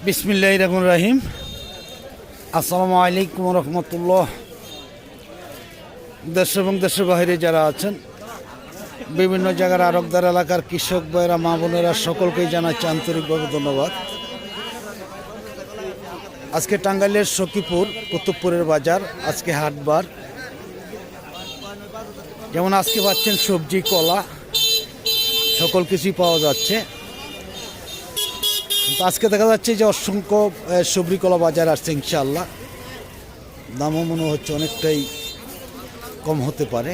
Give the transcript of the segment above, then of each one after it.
বিসমিল্লাহির রহমানির রহিম। আসসালামু আলাইকুম রহমতুল্লাহ। দেশ এবং দেশের বাইরে যারা আছেন, বিভিন্ন জায়গার আরবদার এলাকার কৃষক ভাইরা, মা বোনেরা, সকলকেই জানাচ্ছি আন্তরিকভাবে ধন্যবাদ। আজকে টাঙ্গাইলের সখীপুর কুতুবপুরের বাজার, আজকে হাটবার। যেমন আজকে পাচ্ছেন সবজি, কলা, সকল কিছুই পাওয়া যাচ্ছে। আজকে দেখা যাচ্ছে যে অসংখ্য সবজি কলা বাজার আসছে। ইনশাআল্লাহ দামও মনে হচ্ছে অনেকটাই কম হতে পারে।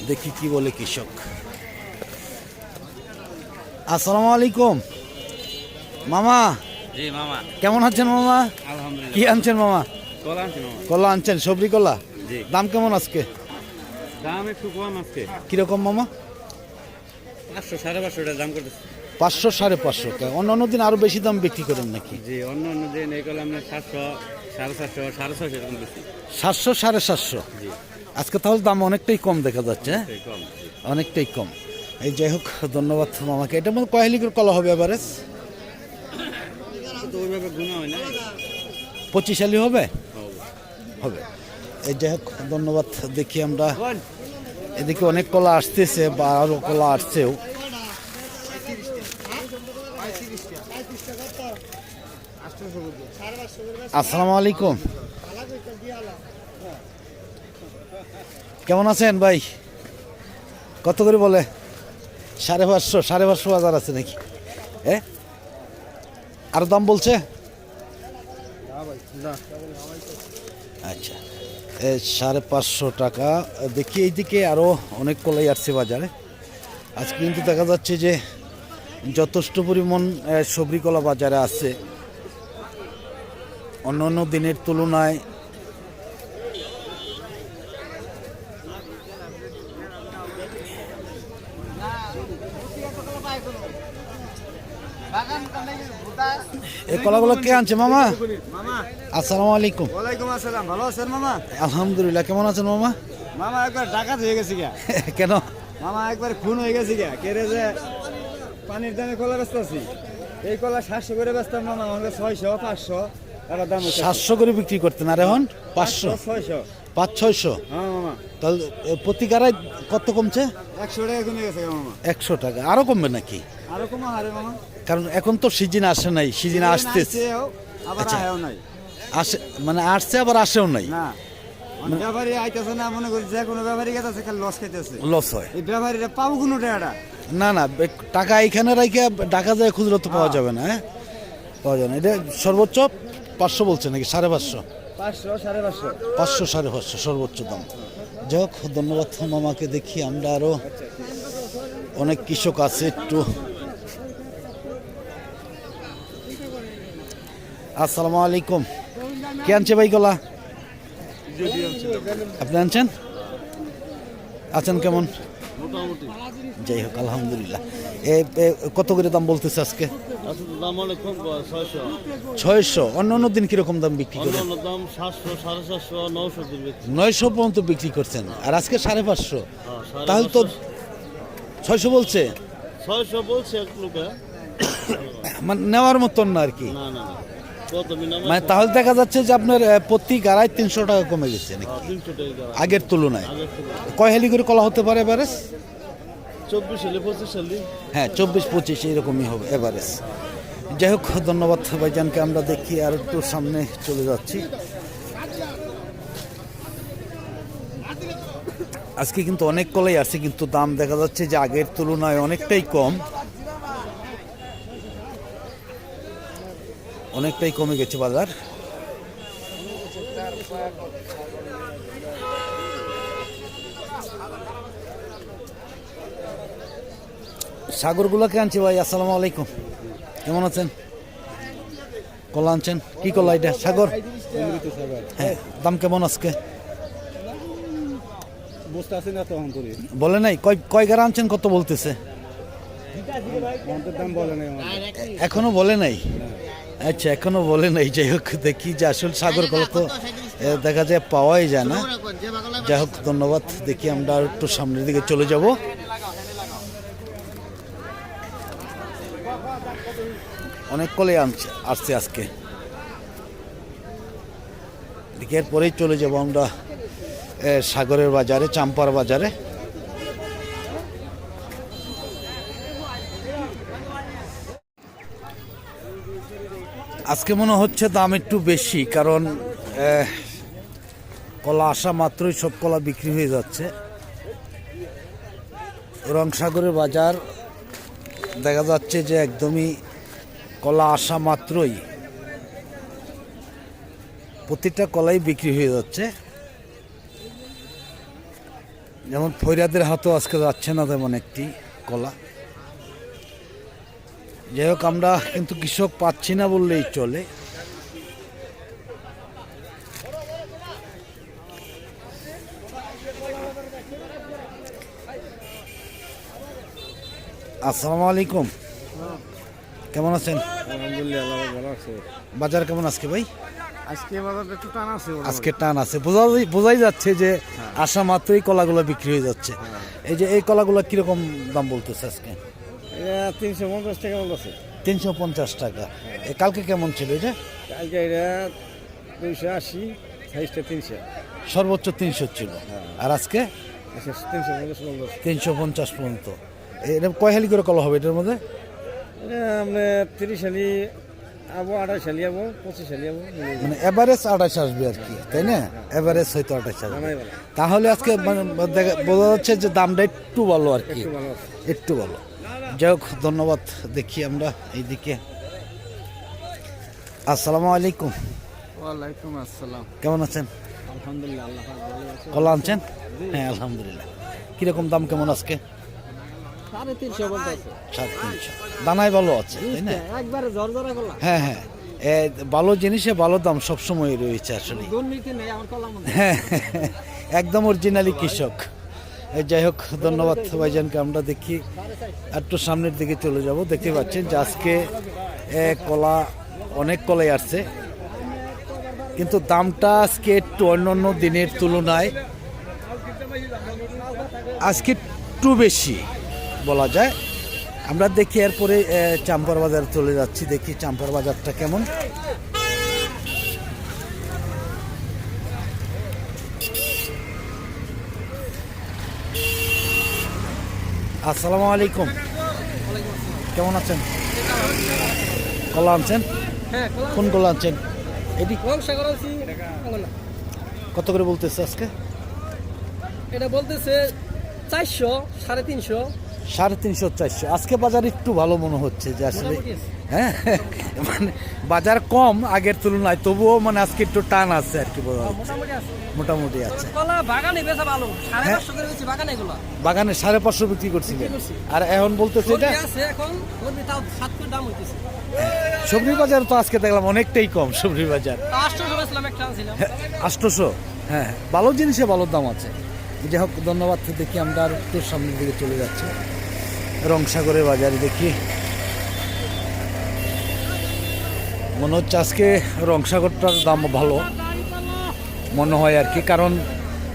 দেখি কি বলে কৃষক। আসসালামু আলাইকুম মামা। জি মামা, কেমন আছেন মামা? আলহামদুলিল্লাহ। কি আনছেন মামা? কলা আনছি মামা। কলা আনছেন, সবজি কলা। জি। দাম কেমন আজকে? দাম একটু কম আজকে, কিরকম মামা? 500 550 টাকা দাম করতেছে। 500 550 টাকা। অন্য দিন আরো বেশি দাম বিক্রি করেন নাকি? জি, অন্য দিন এই কলা আমরা 700 750 650 এরকম বেশি। 700 750। জি, আজকে তাহলে দাম অনেকটাই কম দেখা যাচ্ছে। হ্যাঁ, এই কম। জি। অনেকটাই কম। এই যাই হোক, ধন্যবাদ মামাকে। এটার মধ্যে কয় লিটার কলা হবে এভারেজ? তো ওইভাবে গুণা হয় না। 25 আলি হবে? হবে। হবে। এই যাই হোক, ধন্যবাদ। দেখি আমরা এদিকে অনেক কলা আসতেছে, বা আরও কলা আসছেও। আসসালামু আলাইকুম। কেমন আছেন ভাই? কত করে বলে? 550 550 বাজার আছে নাকি? আরো দাম বলছে? আচ্ছা, 550 টাকা। দেখি এইদিকে আরো অনেক কলাই আসছে বাজারে। আজকে কিন্তু দেখা যাচ্ছে যে যথেষ্ট পরিমাণ সবজি কলা বাজারে আছে। অন্য অন্য দিনের তুলনায় এই কলাগুলো কে আনছে মামা? আসসালামু আলাইকুম। ওয়ালাইকুম আসসালাম। ভালো আছেন মামা? আলহামদুলিল্লাহ। কেমন আছেন মামা? মামা একবার ডাকাত হয়ে গেছি গা। কেন? মামা একবার খুন হয়ে গেছি গা। কেড়ে যে পানির দামে কলা ব্যস্ত আছি। এই কলা 700 করে ব্যস্তাম মামা, আমাকে 600 500 এবার দাম 700 করে বিক্রি করতেন, আর এখন 500 600। 500-600। হ্যাঁ মামা, তাহলে প্রতি গাড়ায় কত কমছে? 100 টাকা কমে গেছে গা মামা। 100 টাকা। আরো কমবে নাকি? আরো কমা হারে মামা। কারণ এখন তো সিজন আসে নাই, সিজন আসতেছে। আসছেও, আবার আচ্ছা। আয়ও নাই। আসে মানে আসছে, আবার আসেও নাই। না, ব্যাপারী আইতেছে না, মনে করি যে কোনো ব্যাপারী গেছে খালি লস খাইতেছে। লস হয়। এই ব্যাপারীরা পাবো কোনো টাকাটা? না না, টাকা এইখানে রাখে ঢাকা যায় খুচরো তো পাওয়া যাবে না। হ্যাঁ, পাওয়া যাবে না। এটা সর্বোচ্চ 500 বলছে নাকি? 550? 500 550। 500 550 সর্বোচ্চ দাম। যাই হোক, ধন্যবাদ মামাকে। দেখি আমরা আরো অনেক কৃষক আছে, একটু। আসসালামু আলাইকুম। কে আনছে ভাই কলা? আপনি আনছেন? আছেন কেমন? মোটামুটি যাই হোক, আলহামদুলিল্লাহ। কত করে দাম বলতেছে আজকে? আসলে দাম অনেক কম, 600। 600। অন্য অন্য দিন কিরকম দাম বিক্রি করে? অন্য দাম 700 750 900 দিন বেশি। 900 পর্যন্ত বিক্রি করছেন, আর আজকে 550। হ্যাঁ, তাহলে তো 600 বলছে। 600 বলছে এক লোকে। মানে নেওয়ার মতন না আর কি। না না না, কত মিনিমাম মানে তাহলে দেখা যাচ্ছে যে আপনার প্রতি গাড়ায় 300 টাকা কমে গেছে নাকি 300 টাকা আগের তুলনায়? আগের থেকে। কয় হেলি করে কলা হতে পারে এভারেজ? 24 হলে 25 হলে। হ্যাঁ, 24-25 এইরকমই হবে এভারেজ। যাই হোক, ধন্যবাদ ভাইজানকে। আমরা দেখি আর একটু সামনে চলে যাচ্ছি। আজকে কিন্তু অনেক কলাই আছে, কিন্তু দাম দেখা যাচ্ছে যে আগের তুলনায় অনেকটাই কম। অনেকটাই কমে গেছে বাজার। সাগরগুলোকে আনছি ভাই। আসসালামু আলাইকুম। কেমন আছেন? কলা আনছেন? কি কলা এটা? সাগর? হ্যাঁ, দাম কেমন আজকে? বুঝতে আছি না তো এখন করি। বলে নাই কয় গাড়া আনছেন, কত বলতেছে? দাম বলে নাই। এখনো বলে নাই? আচ্ছা, এখনো বলে নাই। যাই হোক, দেখি যে আসল সাগর কলা তো দেখা যায় পাওয়াই যায় না। যাই হোক, ধন্যবাদ। দেখি আমরা আর একটু সামনের দিকে চলে যাব। অনেক কলাই আসছে আজকে। এরপরেই চলে যাব আমরা সাগরের বাজারে, চাম্পার বাজারে। আজকে মনে হচ্ছে দাম একটু বেশি, কারণ কলা আসা মাত্রই সব কলা বিক্রি হয়ে যাচ্ছে। রংসাগরের বাজার দেখা যাচ্ছে যে একদমই কলা আসা মাত্রই প্রতিটা কলাই বিক্রি হয়ে যাচ্ছে। যেমন ফরিয়াদের হাতও আজকে যাচ্ছে না তেমন একটি কলা। যাই হোক, আমরা কিন্তু কৃষক পাচ্ছি না বললেই চলে। আসসালামু আলাইকুম, কেমন আছেন? আলহামদুলিল্লাহ ভালো আছে। বাজার কেমন আজকে ভাই? আজকে বাজারটা একটু টান আছে। আজকে টান আছে, বোঝাই যাচ্ছে যে আসা মাত্রই কলাগুলো বিক্রি হয়ে যাচ্ছে। এই যে এই কলাগুলো কিরকম দাম বলতেছে আজকে? 350 টাকা বলতেছে। 350 টাকা। কালকে কেমন ছিল এটা? কালকে এটা 280, সাইজটা 300, সর্বোচ্চ 300 ছিল। আর আজকে 350 বলতেছে। 350 পর্যন্ত। এটা কয় হালি করে কলা হবে এটার মধ্যে? এটা আমরা 30 হালি আবো, 28 হালি আবো, 25 হালি আবো, মানে এভারেজ 28 আসবে আর কি, তাই না? এভারেজ হয়তো 28 আসবে। তাহলে আজকে মানে বোঝা যাচ্ছে যে দামটা একটু ভালো আর কি, ভালো আছে। একটু ভালো। যাই হোক, ধন্যবাদ। দেখি আমরা এইদিকে। আসসালামু আলাইকুম, ওয়ালাইকুম আসসালাম। কেমন আছেন? আলহামদুলিল্লাহ, আল্লাহ পাক ভালো আছে। কলা আনছেন? হ্যাঁ আলহামদুলিল্লাহ। কিরকম দাম কেমন আজকে? 350 বলতেছে। 350। দানায় ভালো আছে, তাই না? একবারে জরজরা কলা। হ্যাঁ হ্যাঁ, ভালো জিনিসে ভালো দাম সবসময় রয়েছে আসলে। দুর্নীতি নেই আমার কলা মধ্যে। হ্যাঁ, একদম অরিজিনালি কৃষক। যাই হোক, ধন্যবাদ ভাইজানকে। আমরা দেখি একটু সামনের দিকে চলে যাব। দেখতে পাচ্ছেন যে আজকে কলা, অনেক কলাই আসছে, কিন্তু দামটা আজকে একটু অন্যান্য দিনের তুলনায় আজকে একটু বেশি বলা যায়। আমরা দেখি এরপরে চাম্পার বাজার চলে যাচ্ছি, দেখি চাম্পার বাজারটা কেমন। আসসালামু আলাইকুম, কেমন আছেন? কলা আনছেন? হ্যাঁ, কোন কলা আনছেন? এটি সাগর আছি। কত করে বলতেছে আজকে? এটা বলতেছে 400, 350। 350, 400। আজকে বাজার একটু ভালো মনে হচ্ছে যে আসলে, হ্যাঁ মানে বাজার কম আগের তুলনায়, তবুও মানে আজকে একটু টান আছে আর কি, বোঝা যাচ্ছে। মোটামুটি আছে। বাগানে বেচা ভালো, 550 করে বেশি বাগানে এগুলো। বাগানে 550 বিক্রি করছিলেন, আর এখন বলতেছে এটা আছে এখন কর্মী তাও 7 করে দাম হইতেছে। সবজি বাজার তো আজকে দেখলাম অনেকটাই কম। সবজি বাজার 800 বেচলাম, একটা আনছিলাম 800। হ্যাঁ, ভালো জিনিসে ভালো দাম আছে। যাই হোক, ধন্যবাদ। দেখি আমরা আর একটু সামনের দিকে চলে যাচ্ছি, রংসাগরের বাজারে। দেখি, মনে হচ্ছে আজকে রংসাগরটার দাম ভালো মনে হয় আর কি, কারণ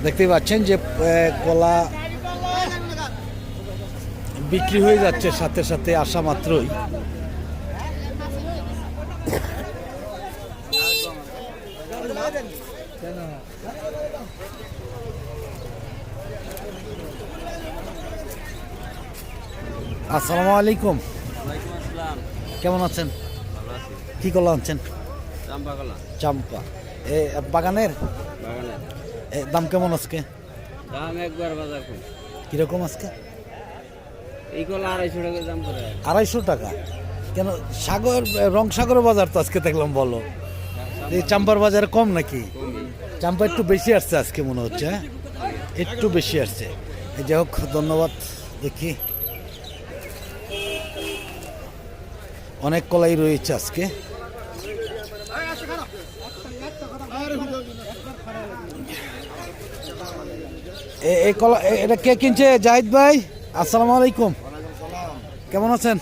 দেখতেই পাচ্ছেন যে কলা বিক্রি হয়ে যাচ্ছে সাথে সাথে আসা মাত্রই। আসসালামু আলাইকুম, কেমন আছেন? কি কলা আনছেন? চাম্পা কলা। চাম্পা। বাগানের দাম কেমন আজকে? দাম একবার বাজার কম। কিরকম আজকে? এই কলা 250 টাকা দাম করে। 250 টাকা কেন? রংসাগরের বাজার তো আজকে দেখলাম বলো, এই চাম্পার বাজারে কম নাকি? চাম্পা একটু বেশি আসছে আজকে মনে হচ্ছে, হ্যাঁ একটু বেশি আসছে। যাই হোক, ধন্যবাদ। দেখি, অনেক কলাই রয়েছে আজকে। এই কলা এটা কে কিনছে? জাহিদ ভাই, আসসালামু আলাইকুম, কেমন আছেন?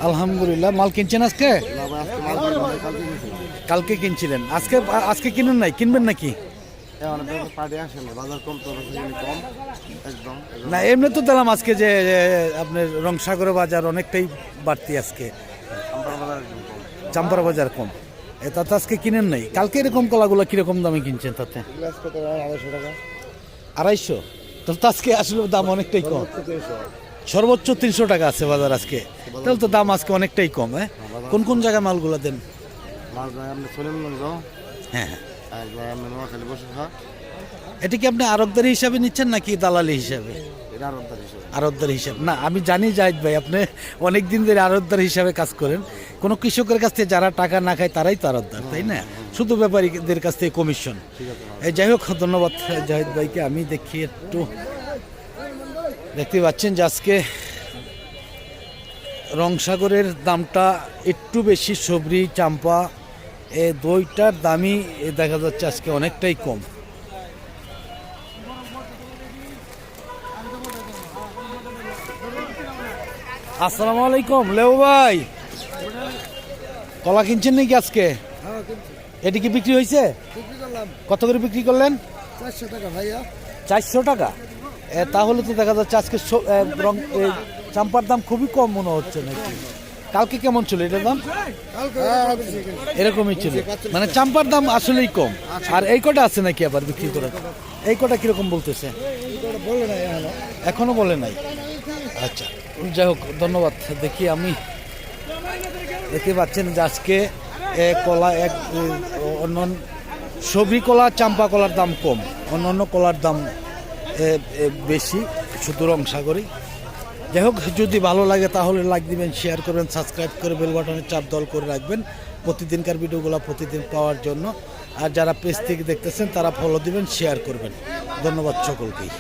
আলহামদুলিল্লাহ। মাল কিনছেন আজকে? কালকে কিনছিলেন, আজকে কিনুন নাই? কিনবেন নাকি? না, এমনি তো দিলাম আজকে যে আপনার রংসাগরের বাজার অনেকটাই বাড়তি আজকে। চাম্পার বাজার কম। তাতে আজকে কিনেন নাই? কালকে এরকম কলাগুলো কিরকম দামে কিনছেন তাতে? 250 টাকা। 250? তো আজকে আসলে দাম অনেকটাই কম। সর্বোচ্চ 300 টাকা আছে বাজার আজকে, তাহলে তো দাম আজকে অনেকটাই কম। হ্যাঁ, কোন কোন জায়গায় মালগুলো দেন? মাছ ভাই আপনি সলিমগঞ্জ, হ্যাঁ, আর ভাই আপনি নোয়াখালী বসুরখা, এটা কি আপনি আড়তদারি হিসাবে নিচ্ছেন নাকি দালালি হিসাবে? এটা আরবদার হিসেবে। আড়তদার হিসাবে না, আমি জানি জাহিদ ভাই আপনি অনেক দিন ধরে আড়তদার হিসাবে কাজ করেন। কোনো কৃষকের কাছ থেকে যারা টাকা না খায় তারাই তো আড়তদার, তাই না? শুধু ব্যাপারীদের কাছ থেকে কমিশন। এই যাই হোক, ধন্যবাদ জাহিদ ভাইকে। আমি দেখি একটু, দেখতে পাচ্ছেন যে আজকে রংসাগরের দামটা একটু বেশি, সবরি চাম্পা এই দুইটার দামই দেখা যাচ্ছে আজকে অনেকটাই কম। আসসালামু আলাইকুম লেউ ভাই, কলা কিনছেন নাকি আজকে? এটি কি বিক্রি হয়েছে? কত করে বিক্রি করলেন? 400 টাকা ভাইয়া। 400 টাকা? তাহলে তো দেখা যাচ্ছে আজকে চাম্পার দাম খুবই কম মনে হচ্ছে নাকি? কালকে কেমন ছিল এটার দাম? এরকমই ছিল, মানে চাম্পার দাম আসলেই কম। আর এই কটা আছে নাকি আবার বিক্রি করার? এই কটা কিরকম বলতেছে? এখনো বলে নাই। আচ্ছা, যাই হোক, ধন্যবাদ। দেখি আমি, দেখতে পাচ্ছেন যে আজকে কলা অন্য সবরি কলা, চাম্পা কলার দাম কম, অন্যান্য কলার দাম বেশি, শুধু রংসাগরই। যাই হোক, যদি ভালো লাগে তাহলে লাইক দিবেন, শেয়ার করবেন, সাবস্ক্রাইব করে বেল বাটনের চাপ দল করে রাখবেন প্রতিদিনকার ভিডিওগুলো প্রতিদিন পাওয়ার জন্য। আর যারা পেজ থেকে দেখতেছেন তারা ফলো দিবেন, শেয়ার করবেন। ধন্যবাদ সকলকেই।